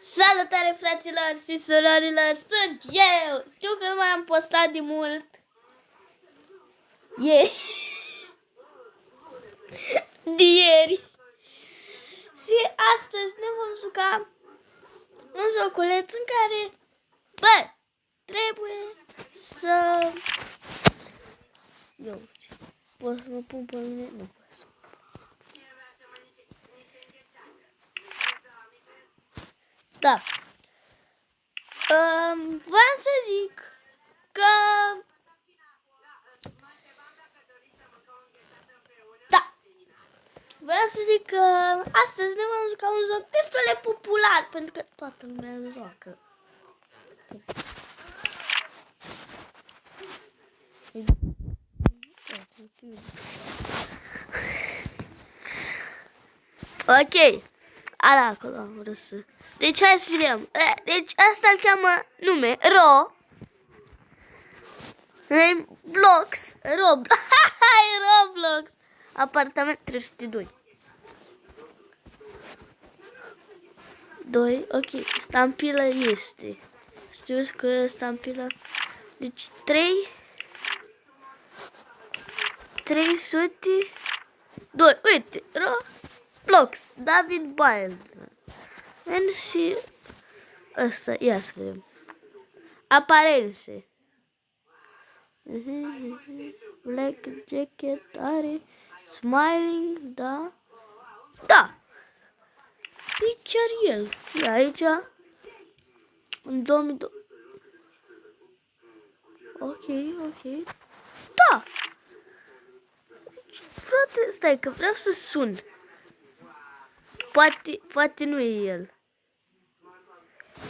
Salutare fraților și surorilor, sunt eu! Știu că nu mai am postat de mult. De ieri. Și astăzi ne vom juca un joculeț în care, trebuie să... pot să mă pun pe mine? Nu pot să. Da. Vreau să zic că... Da. Vreau să zic că astăzi ne vom juca un joc destul de popular, pentru că toată lumea îl joacă. Ok. Ala acolo am vrut să... Deci hai să vedem. Deci asta îl cheamă nume Roblox. Roblox. Apartament 302. 2. Ok. Stampila este. Știu că stampila... Deci 302. Uite. Roblox. David Bile. Și ăsta, ia să vedem. Aparențe. Black jacket are. Smiling, da. Da. E chiar el. E aici. În 2002. Ok. Da. Frate, stai că vreau să sun. Poate nu e el.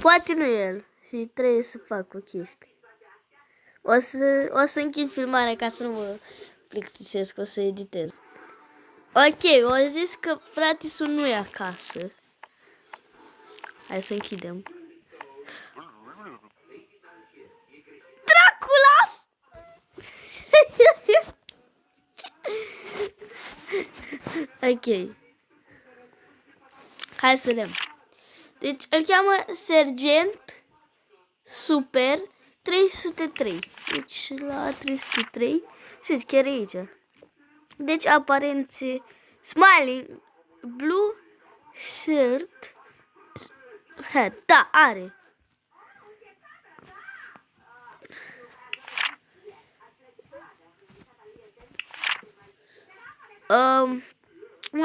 Poate nu e el. Și trebuie să fac o chestie. O să închid filmarea ca să nu mă plictisesc, o să editez. Ok, o zis că fratisul nu e acasă. Hai să închidem. Draculas! Ok. Hai să vedem. Deci îl cheamă Sergent Super 303. Deci la 303. Știți, chiar e aici. Deci aparențe smiling, blue shirt, hat. Da, are.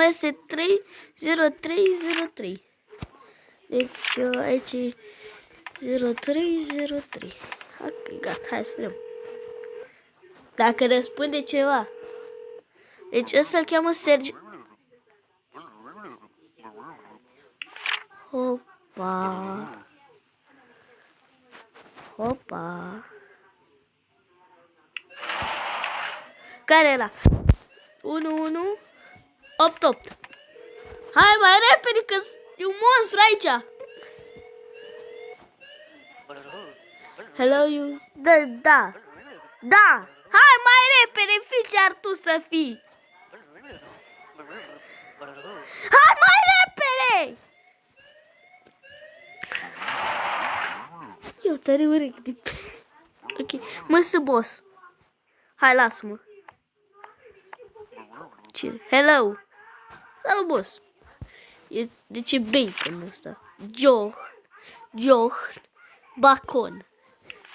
Este 30303. Deci aici e 0303. Ok, gata, hai să vedem. Dacă răspunde ceva. Deci ăsta îl cheamă Sergi. Hopa. Care era? 1188. Hai mai repede că e un monstru aici. Hello you. Da. Hai mai repede, fii ce ar tu să fii. Hai mai repede. Eu tare urechi de... Ok, mă boss. Hai, lasă-mă. Hello. Salut, boss. De ce bacon ăsta? Joh. Bacon.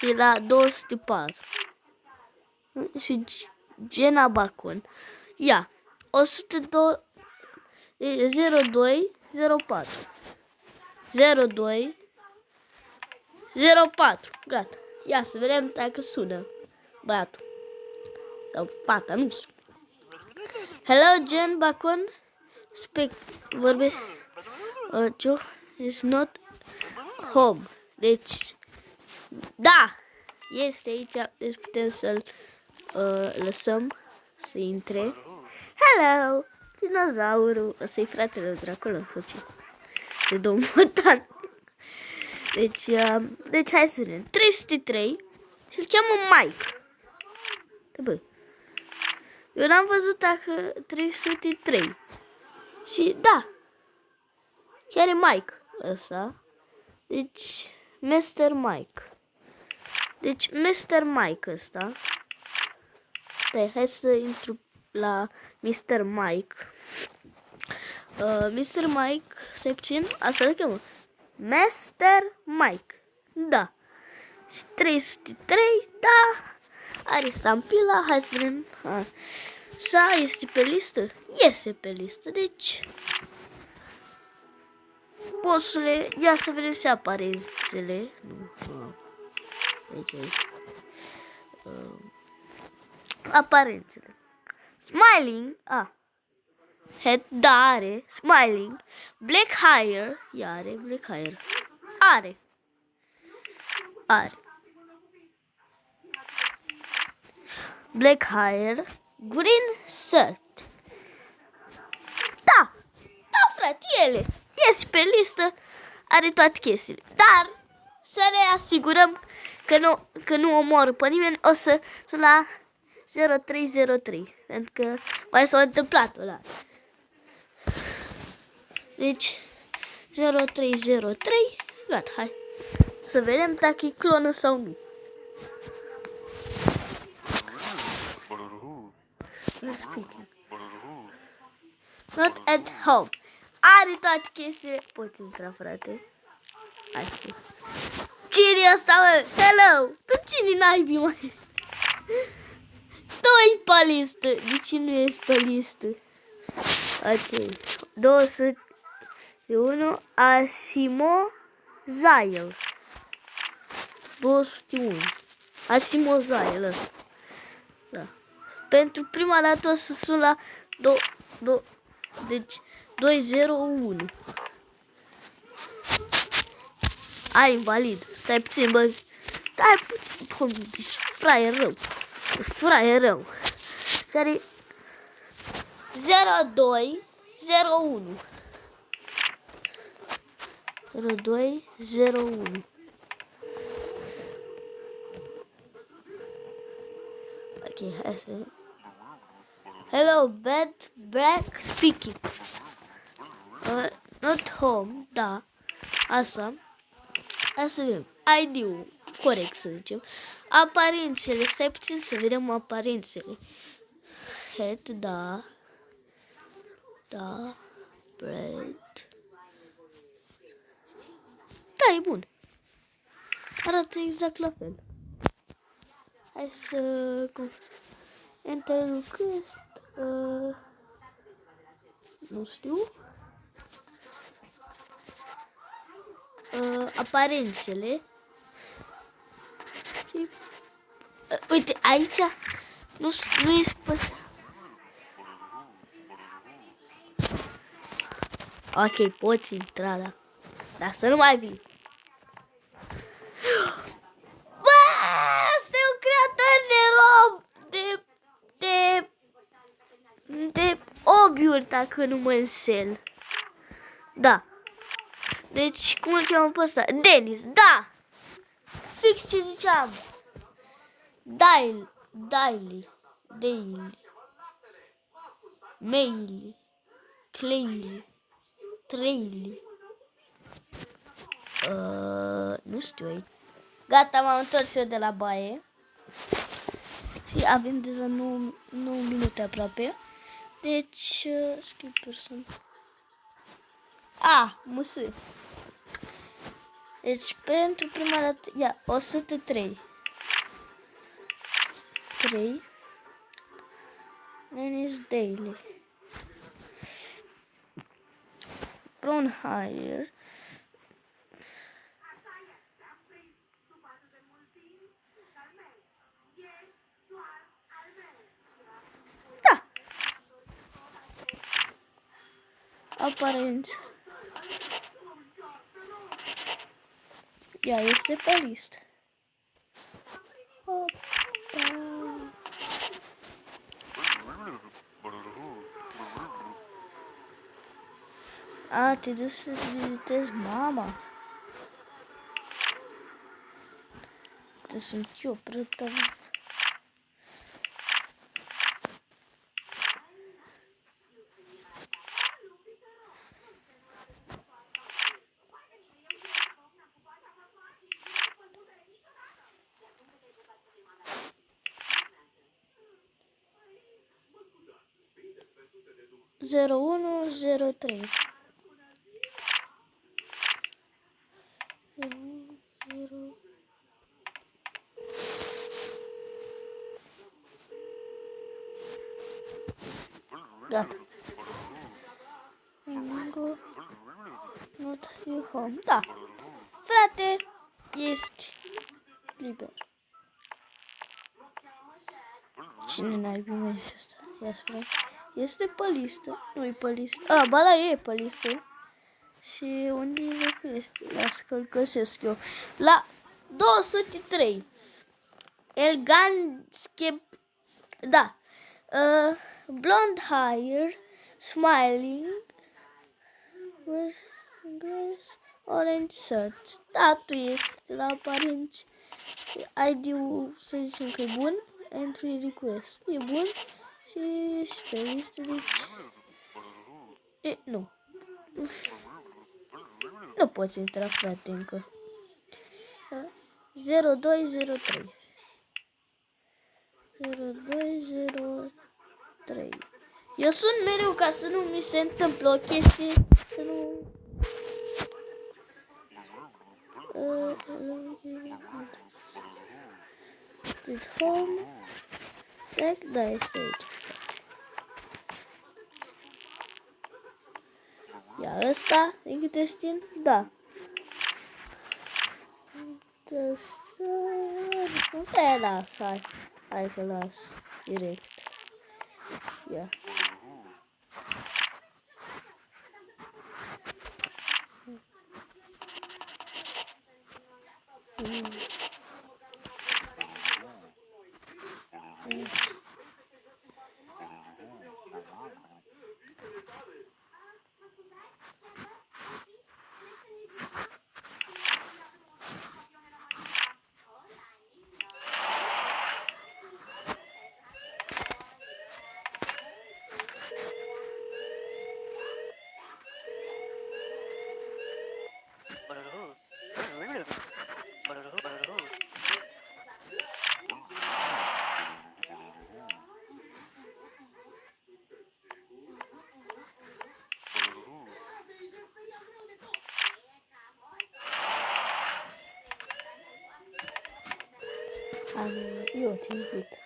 E la 204. Și Gena Bacon. Ia. 102. 0204. 0204. Gata. Ia să vedem dacă sună băiatul. Sau fata, nu știu. Hello, Jen Bacon. Vorbe. Joe is not home. Deci, da, este aici. Deci putem să-l lăsăm să intre. Hello, dinozaurul. Ăsta-i fratele de acolo, sau ce? De domnul Motan. Deci hai să vedem. 303 și îl cheamă Mike. Bă. Eu n-am văzut dacă 303. Și da. Chiar e Mike ăsta. Deci, Mr. Mike. Deci, Mr. Mike ăsta. Stai, hai să intru la Mr. Mike. Mr. Mike, stai puțin, asta îl cheamă. Mr. Mike. Da. 303, da. Are stampila, hai să vedem. Sa este pe listă? Este pe listă, deci... Bossule, ia să vedem și aparențele. Nu. Deci este. Aparențele. Smiling. Head, da, are. Smiling. Black hair. Ia are black hair. Are. Black hair. Green shirt. Da, frate, ele. Ies pe listă. Are toate chestiile. Dar să ne asigurăm că nu omoară pe nimeni. O să sunt la 0303. Pentru că mai s-a întâmplat o dată. Deci 0303. Gata, hai. Să vedem dacă e clonă sau nu. Not at home. Are toate chestiile. Poți intra, frate. Hai să. Cine e ăsta, mă? Hello! Tu cine naibii mai este? Nu-i pe listă. De ce nu ești pe listă? Ok. 201. Asimo Zail. 201. Asimo Zail ăsta. Da. Pentru prima dată o să sun la deci 201. Invalid. Stai puțin, bă. Stai puțin. Bă, deci fraier rău. Care 0201. 0201. Ok, hai să vedem. Hello, back speaking. Not home, da. Asta. Hai să vedem. ID-ul, corect să zicem. Aparențele, stai puțin să vedem aparențele. Head, da. Da. Bread. Da, e bun. Arată exact la fel. Hai să... Enter request. Nu știu. Aparențele. Uite, aici nu e spus. Ok, poți intra, da. Dar să nu mai vii. Bă, asta e un creator de obiuri, dacă nu mă înșel. Da. Deci, cum îl cheamă pe ăsta? Dennis, da! Fix ce ziceam. Daily. Mail. Clayly. Traily. Nu știu aici. Gata, m-am întors eu de la baie. Și avem deja 9 minute aproape. Deci, skip person. Musă. Deci, pentru prima dată, ia, 103. 3. Dennis Daily. Brown hair. Da. Aparent. Ea este pe listă. Te duci să-ți vizitezi mama. Te sunt eu, protagonist. 0103. Gata. Not you home. Da. Frate, ești liber. Cine n-ai bine și asta? Ia să vedem. Este pe listă. Nu e pe listă. A, ba da, e pe listă. Și unde este? Las că-l găsesc eu. La 203. Elganske. Da. Blonde hair. Smiling. With dress. Orange shirt. Da, tu ești la aparenți. ID-ul să zicem că e bun. Entry request. E bun. Și ești pe listă, deci... Nu. Nu poți intra, frate, încă. 0203. 0203. Eu sun mereu ca să nu mi se întâmplă o chestie, să nu... Deci home. Da, este aici. Ia ăsta, din câte știm? Da. Da, las, hai că las direct. Ia. Eu te invit.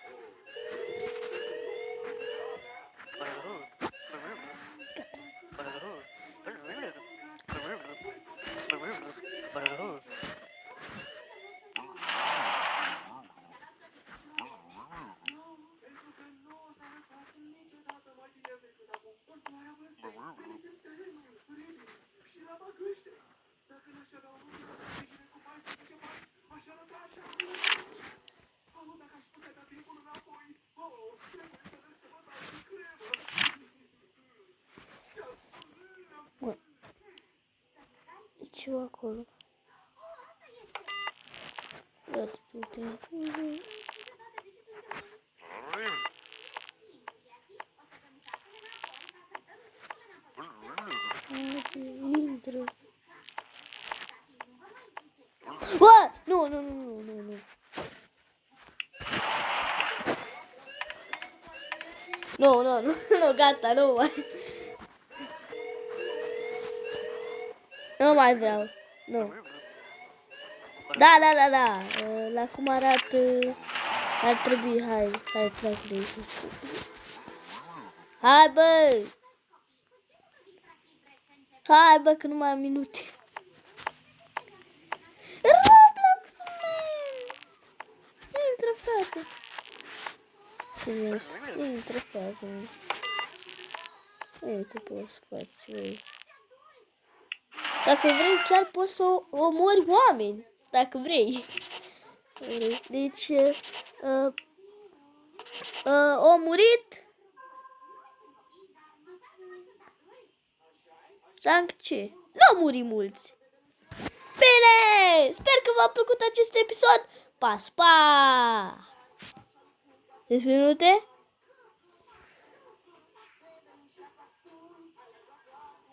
Bun. Ce acolo? Uite. Intră. Nu. Nu, gata, nu mai. Nu mai vreau. Nu. Da. La cum arată ar trebui, hai, pleacă de aici. Hai, bă, că nu mai am minute. Roblox, man! Intră, frate. Cine este? Intră, frate. Uite, poți să faci ce. Dacă vrei, chiar poți să omori oameni. Dacă vrei. Deci, a murit. Rank C. Nu au murit mulți. Bine! Sper că v-a plăcut acest episod. Pa! 10 minute.